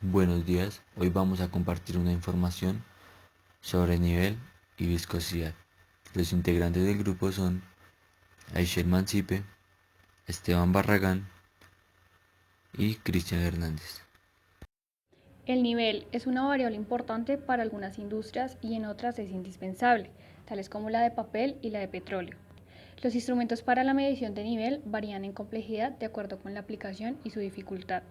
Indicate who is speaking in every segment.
Speaker 1: Buenos días, hoy vamos a compartir una información sobre nivel y viscosidad. Los integrantes del grupo son Aishel Mancipe, Esteban Barragán y Cristian Hernández.
Speaker 2: El nivel es una variable importante para algunas industrias y en otras es indispensable, tales como la de papel y la de petróleo. Los instrumentos para la medición de nivel varían en complejidad de acuerdo con la aplicación y su dificultad.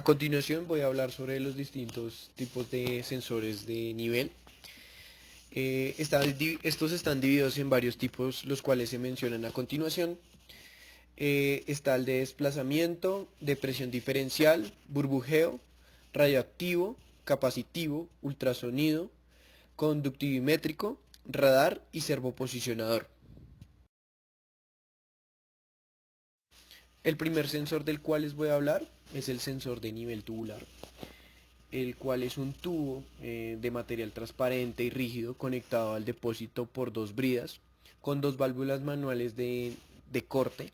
Speaker 3: continuación voy a hablar sobre los distintos tipos de sensores de nivel. Estos están divididos en varios tipos, los cuales se mencionan a continuación. Está el de desplazamiento, de presión diferencial, burbujeo, radioactivo, capacitivo, ultrasonido, conductivimétrico, radar y servoposicionador. El primer sensor del cual les voy a hablar es el sensor de nivel tubular, el cual es un tubo de material transparente y rígido conectado al depósito por dos bridas con dos válvulas manuales de corte.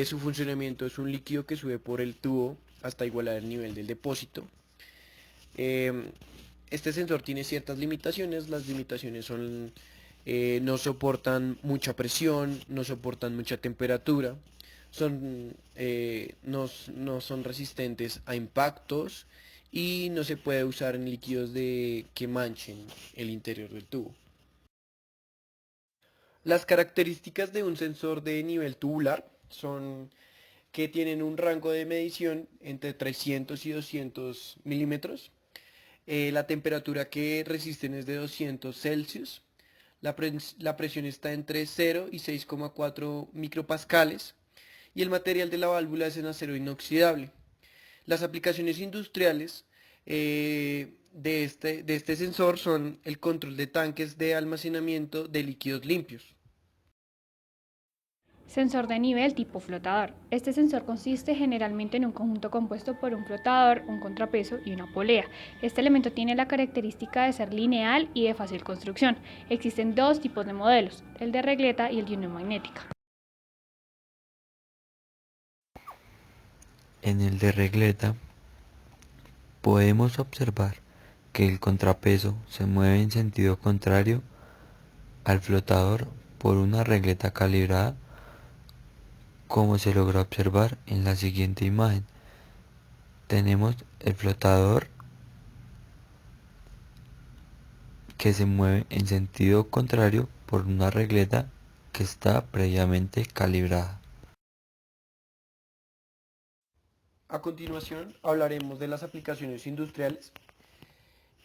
Speaker 3: Su funcionamiento es un líquido que sube por el tubo hasta igualar el nivel del depósito. Este sensor tiene ciertas limitaciones. Las limitaciones son no soportan mucha presión, no soportan mucha temperatura, no son resistentes a impactos y no se puede usar en líquidos que manchen el interior del tubo. Las características de un sensor de nivel tubular son que tienen un rango de medición entre 300 y 200 milímetros. La temperatura que resisten es de 200 Celsius. La presión está entre 0 y 6,4 micropascales. Y el material de la válvula es en acero inoxidable. Las aplicaciones industriales de este sensor son el control de tanques de almacenamiento de líquidos limpios.
Speaker 2: Sensor de nivel tipo flotador. Este sensor consiste generalmente en un conjunto compuesto por un flotador, un contrapeso y una polea. Este elemento tiene la característica de ser lineal y de fácil construcción. Existen dos tipos de modelos, el de regleta y el de unión magnética.
Speaker 1: En el de regleta podemos observar que el contrapeso se mueve en sentido contrario al flotador por una regleta calibrada, como se logra observar en la siguiente imagen. Tenemos el flotador que se mueve en sentido contrario por una regleta que está previamente calibrada.
Speaker 3: A continuación hablaremos de las aplicaciones industriales.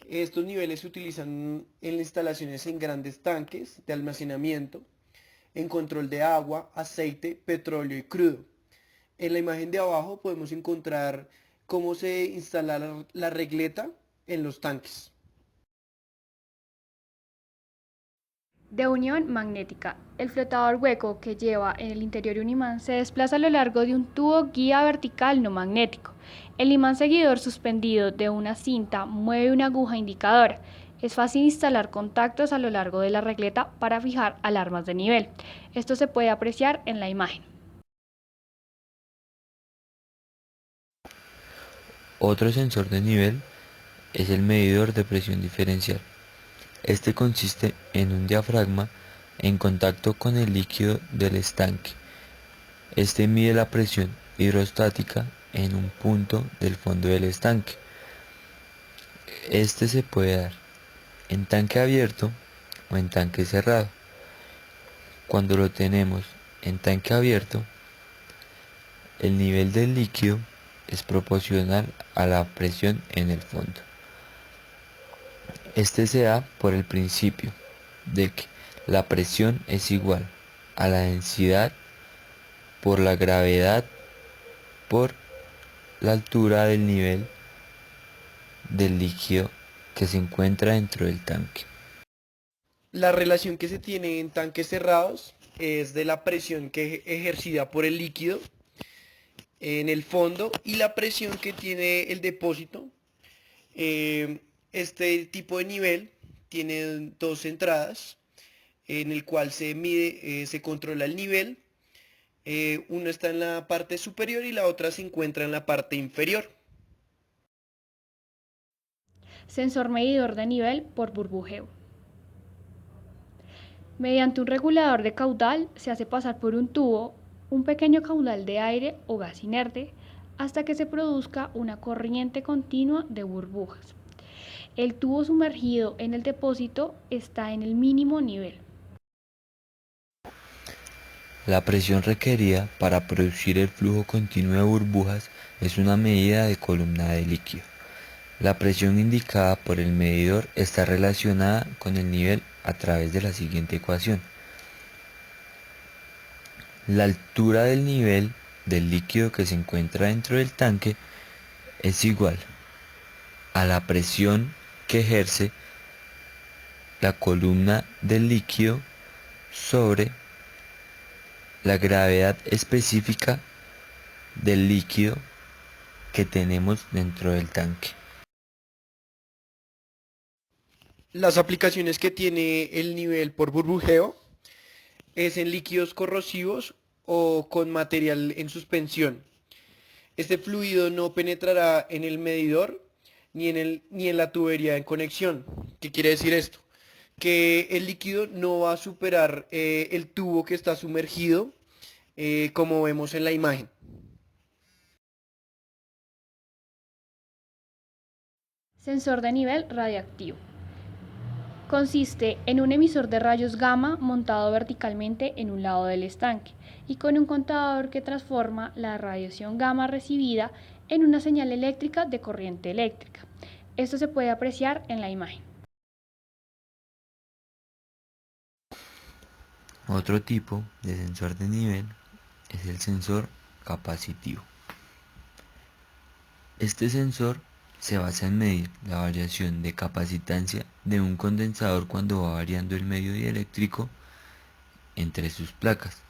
Speaker 3: Estos niveles se utilizan en instalaciones en grandes tanques de almacenamiento, en control de agua, aceite, petróleo y crudo. En la imagen de abajo podemos encontrar cómo se instala la regleta en los tanques.
Speaker 2: De unión magnética. El flotador hueco que lleva en el interior un imán se desplaza a lo largo de un tubo guía vertical no magnético. El imán seguidor suspendido de una cinta mueve una aguja indicadora. Es fácil instalar contactos a lo largo de la regleta para fijar alarmas de nivel. Esto se puede apreciar en la imagen.
Speaker 1: Otro sensor de nivel es el medidor de presión diferencial. Este consiste en un diafragma en contacto con el líquido del estanque. Este mide la presión hidrostática en un punto del fondo del estanque. Este se puede dar en tanque abierto o en tanque cerrado. Cuando lo tenemos en tanque abierto, el nivel del líquido es proporcional a la presión en el fondo. Este se da por el principio de que la presión es igual a la densidad por la gravedad por la altura del nivel del líquido que se encuentra dentro del tanque.
Speaker 3: La relación que se tiene en tanques cerrados es de la presión que es ejercida por el líquido en el fondo y la presión que tiene el depósito. Este tipo de nivel tiene dos entradas en el cual se mide, se controla el nivel. Uno está en la parte superior y la otra se encuentra en la parte inferior.
Speaker 2: Sensor medidor de nivel por burbujeo. Mediante un regulador de caudal se hace pasar por un tubo un pequeño caudal de aire o gas inerte hasta que se produzca una corriente continua de burbujas. El tubo sumergido en el depósito está en el mínimo nivel.
Speaker 1: La presión requerida para producir el flujo continuo de burbujas es una medida de columna de líquido. La presión indicada por el medidor está relacionada con el nivel a través de la siguiente ecuación. La altura del nivel del líquido que se encuentra dentro del tanque es igual a la presión que ejerce la columna del líquido sobre la gravedad específica del líquido que tenemos dentro del tanque.
Speaker 3: Las aplicaciones que tiene el nivel por burbujeo es en líquidos corrosivos o con material en suspensión. Este fluido no penetrará en el medidor ni en la tubería en conexión. ¿Qué quiere decir esto? Que el líquido no va a superar el tubo que está sumergido, como vemos en la imagen.
Speaker 2: Sensor de nivel radiactivo. Consiste en un emisor de rayos gamma montado verticalmente en un lado del estanque y con un contador que transforma la radiación gamma recibida en una señal eléctrica de corriente eléctrica. Esto se puede apreciar en la imagen.
Speaker 1: Otro tipo de sensor de nivel es el sensor capacitivo. Este sensor se basa en medir la variación de capacitancia de un condensador cuando va variando el medio dieléctrico entre sus placas.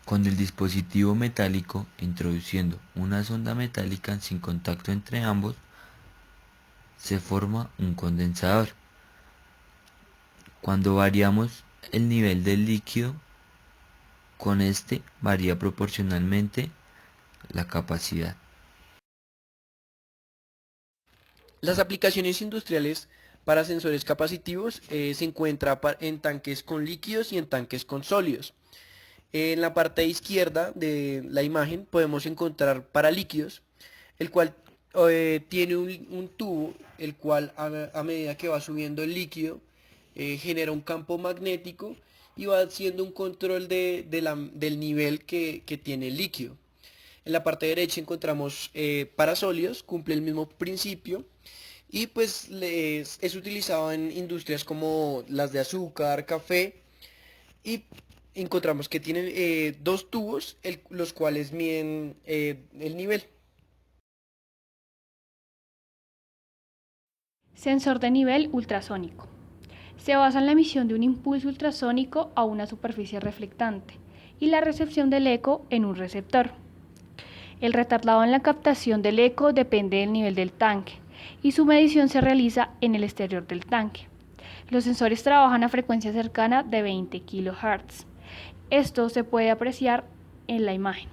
Speaker 1: Con el dispositivo metálico introduciendo una sonda metálica sin contacto entre ambos, se forma un condensador. Cuando variamos el nivel del líquido, con este varía proporcionalmente la capacidad.
Speaker 3: Las aplicaciones industriales para sensores capacitivos se encuentran en tanques con líquidos y en tanques con sólidos. En la parte izquierda de la imagen podemos encontrar para líquidos, el cual tiene un tubo, el cual a medida que va subiendo el líquido genera un campo magnético y va haciendo un control del nivel que tiene el líquido. En la parte derecha encontramos para sólidos, cumple el mismo principio y pues es utilizado en industrias como las de azúcar, café, y encontramos que tienen dos tubos los cuales miden el nivel.
Speaker 2: Sensor de nivel ultrasónico. Se basa en la emisión de un impulso ultrasónico a una superficie reflectante y la recepción del eco en un receptor. El retardado en la captación del eco depende del nivel del tanque y su medición se realiza en el exterior del tanque. Los sensores trabajan a frecuencia cercana de 20 kHz. Esto se puede apreciar en la imagen.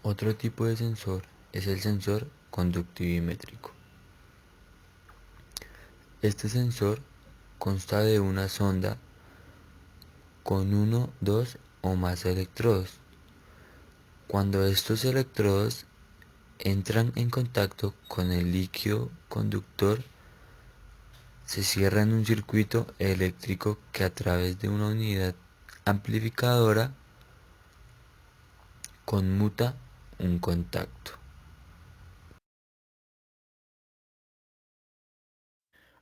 Speaker 1: Otro tipo de sensor es el sensor conductivímétrico. Este sensor consta de una sonda con uno, dos o más electrodos. Cuando estos electrodos entran en contacto con el líquido conductor, se cierra en un circuito eléctrico que a través de una unidad amplificadora conmuta un contacto.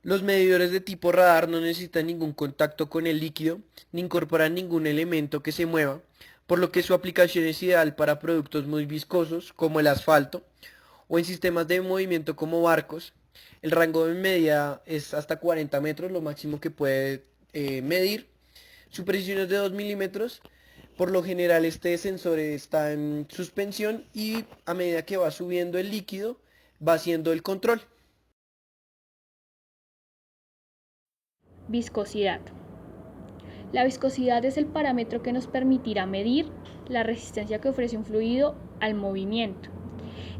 Speaker 3: Los medidores de tipo radar no necesitan ningún contacto con el líquido ni incorporan ningún elemento que se mueva, por lo que su aplicación es ideal para productos muy viscosos como el asfalto o en sistemas de movimiento como barcos. El rango de medida es hasta 40 metros, lo máximo que puede medir. Su precisión es de 2 milímetros. Por lo general este sensor está en suspensión y a medida que va subiendo el líquido va haciendo el control.
Speaker 2: Viscosidad. La viscosidad es el parámetro que nos permitirá medir la resistencia que ofrece un fluido al movimiento.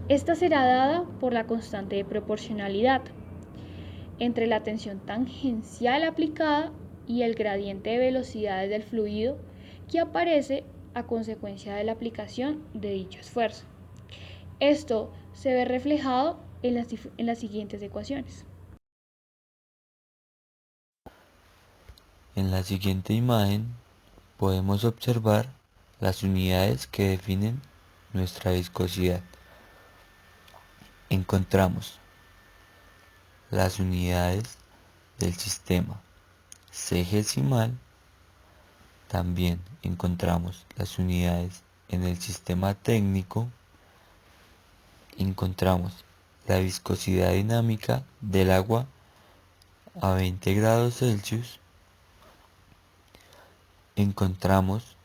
Speaker 2: Esta será dada por la constante de proporcionalidad entre la tensión tangencial aplicada y el gradiente de velocidades del fluido que aparece a consecuencia de la aplicación de dicho esfuerzo. Esto se ve reflejado en las siguientes ecuaciones.
Speaker 1: En la siguiente imagen podemos observar las unidades que definen nuestra viscosidad. Encontramos las unidades del sistema sexagesimal. También encontramos las unidades en el sistema técnico. Encontramos la viscosidad dinámica del agua a 20 grados Celsius. Encontramos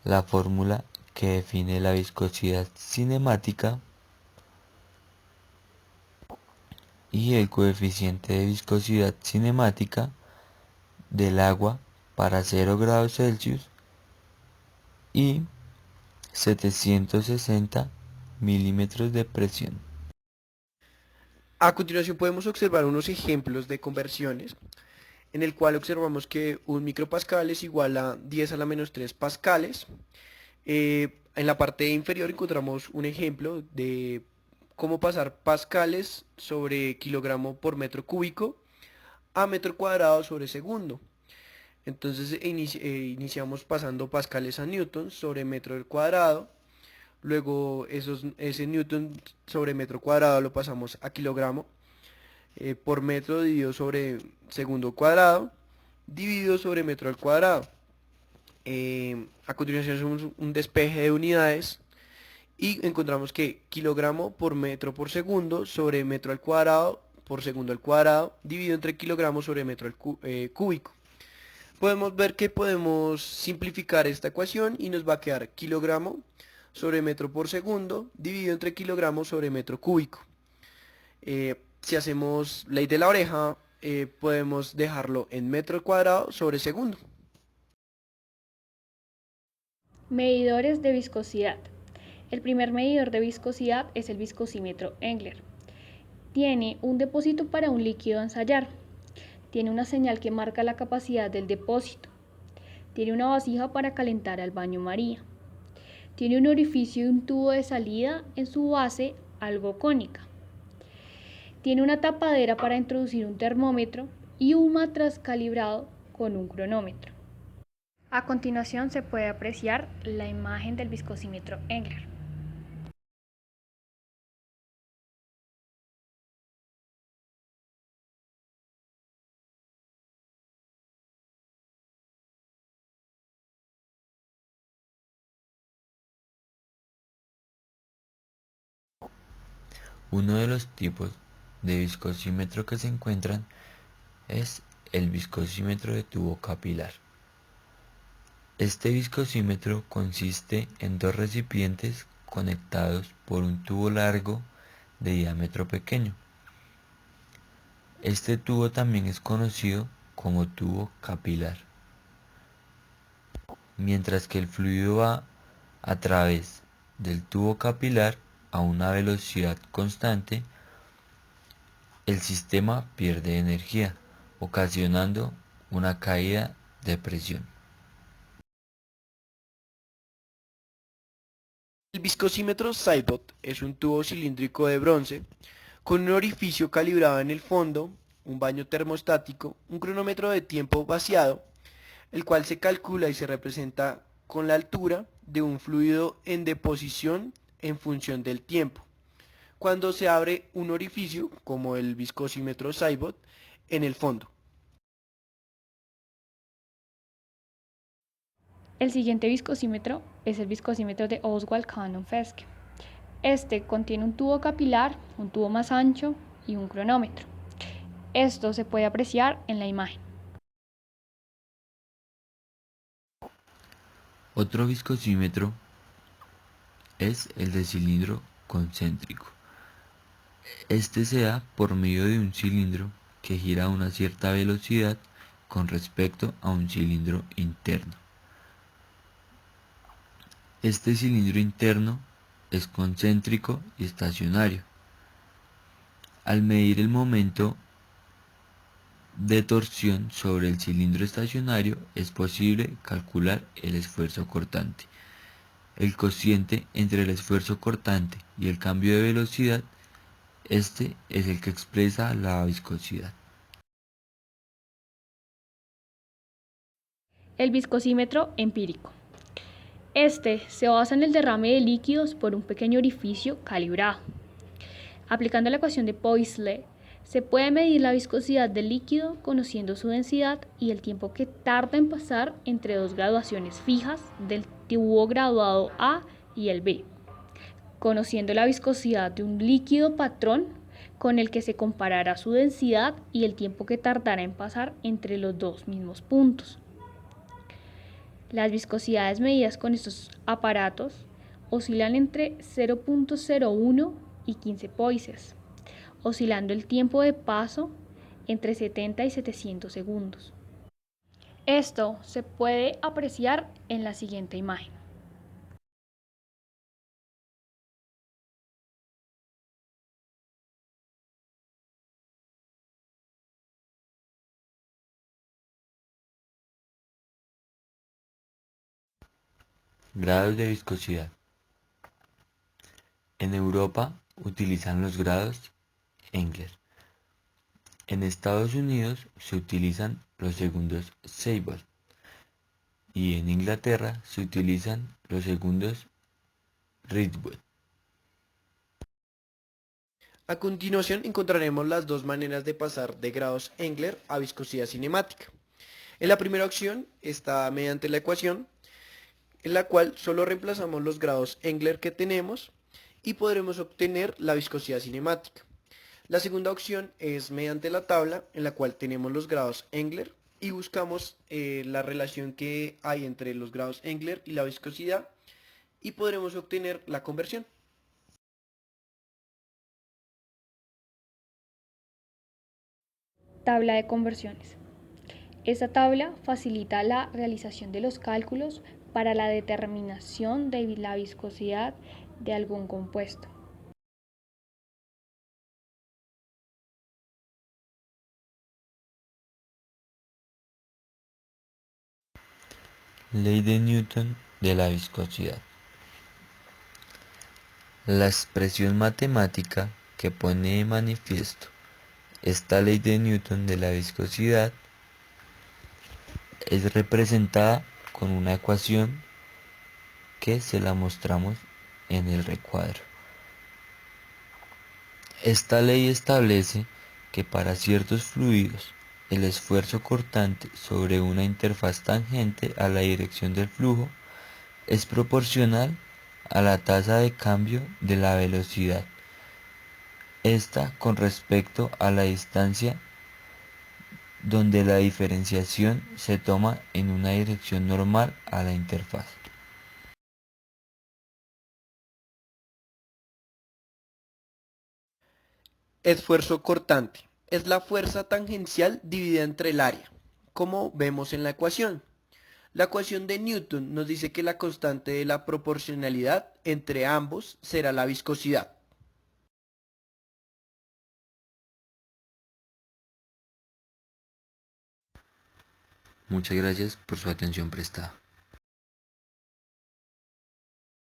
Speaker 1: la fórmula que define la viscosidad cinemática y el coeficiente de viscosidad cinemática del agua para 0 grados Celsius y 760 milímetros de presión.
Speaker 3: A continuación podemos observar unos ejemplos de conversiones en el cual observamos que un micropascal es igual a 10 a la menos 3 pascales. En la parte inferior encontramos un ejemplo de cómo pasar pascales sobre kilogramo por metro cúbico a metro cuadrado sobre segundo. Entonces iniciamos pasando pascales a newtons sobre metro del cuadrado. Luego ese newton sobre metro cuadrado lo pasamos a kilogramo por metro dividido sobre segundo cuadrado dividido sobre metro al cuadrado. A continuación hacemos un despeje de unidades y encontramos que kilogramo por metro por segundo sobre metro al cuadrado por segundo al cuadrado dividido entre kilogramos sobre metro cúbico. Podemos ver que podemos simplificar esta ecuación y nos va a quedar kilogramo sobre metro por segundo dividido entre kilogramos sobre metro cúbico. Si hacemos ley de la oreja, podemos dejarlo en metro cuadrado sobre segundo.
Speaker 2: Medidores de viscosidad. El primer medidor de viscosidad es el viscosímetro Engler. Tiene un depósito para un líquido a ensayar. Tiene una señal que marca la capacidad del depósito. Tiene una vasija para calentar al baño María. Tiene un orificio y un tubo de salida en su base algo cónica. Tiene una tapadera para introducir un termómetro y un matraz calibrado con un cronómetro. A continuación se puede apreciar la imagen del viscosímetro Engler.
Speaker 1: Uno de los tipos de viscosímetro que se encuentran es el viscosímetro de tubo capilar. Este viscosímetro consiste en dos recipientes conectados por un tubo largo de diámetro pequeño. Este tubo también es conocido como tubo capilar. Mientras que el fluido va a través del tubo capilar a una velocidad constante, el sistema pierde energía, ocasionando una caída de presión.
Speaker 3: El viscosímetro Sybot es un tubo cilíndrico de bronce con un orificio calibrado en el fondo, un baño termostático, un cronómetro de tiempo vaciado, el cual se calcula y se representa con la altura de un fluido en deposición en función del tiempo, cuando se abre un orificio, como el viscosímetro Sybot, en el fondo.
Speaker 2: El siguiente viscosímetro es el viscosímetro de Oswald-Cannon-Feske. Este contiene un tubo capilar, un tubo más ancho y un cronómetro. Esto se puede apreciar en la imagen.
Speaker 1: Otro viscosímetro es el de cilindro concéntrico. Este se da por medio de un cilindro que gira a una cierta velocidad con respecto a un cilindro interno. Este cilindro interno es concéntrico y estacionario. Al medir el momento de torsión sobre el cilindro estacionario es posible calcular el esfuerzo cortante. El cociente entre el esfuerzo cortante y el cambio de velocidad Este es el que expresa la viscosidad.
Speaker 2: El viscosímetro empírico. Este se basa en el derrame de líquidos por un pequeño orificio calibrado. Aplicando la ecuación de Poiseuille, se puede medir la viscosidad del líquido conociendo su densidad y el tiempo que tarda en pasar entre dos graduaciones fijas del tubo graduado A y el B, conociendo la viscosidad de un líquido patrón con el que se comparará su densidad y el tiempo que tardará en pasar entre los dos mismos puntos. Las viscosidades medidas con estos aparatos oscilan entre 0.01 y 15 poises, oscilando el tiempo de paso entre 70 y 700 segundos. Esto se puede apreciar en la siguiente imagen.
Speaker 1: Grados de viscosidad. En Europa utilizan los grados Engler. En Estados Unidos se utilizan los segundos Seibel y en Inglaterra se utilizan los segundos Ridgway.
Speaker 3: A continuación encontraremos las dos maneras de pasar de grados Engler a viscosidad cinemática. En la primera opción está mediante la ecuación, en la cual solo reemplazamos los grados Engler que tenemos y podremos obtener la viscosidad cinemática. La segunda opción es mediante la tabla, en la cual tenemos los grados Engler y buscamos la relación que hay entre los grados Engler y la viscosidad y podremos obtener la conversión.
Speaker 2: Tabla de conversiones. Esta tabla facilita la realización de los cálculos para la determinación de la viscosidad de algún compuesto.
Speaker 1: Ley de Newton de la viscosidad. La expresión matemática que pone de manifiesto esta ley de Newton de la viscosidad es representada con una ecuación que se la mostramos en el recuadro. Esta ley establece que para ciertos fluidos el esfuerzo cortante sobre una interfaz tangente a la dirección del flujo es proporcional a la tasa de cambio de la velocidad, esta con respecto a la distancia, donde la diferenciación se toma en una dirección normal a la interfaz.
Speaker 3: Esfuerzo cortante. Es la fuerza tangencial dividida entre el área, como vemos en la ecuación. La ecuación de Newton nos dice que la constante de la proporcionalidad entre ambos será la viscosidad.
Speaker 1: Muchas gracias por su atención prestada.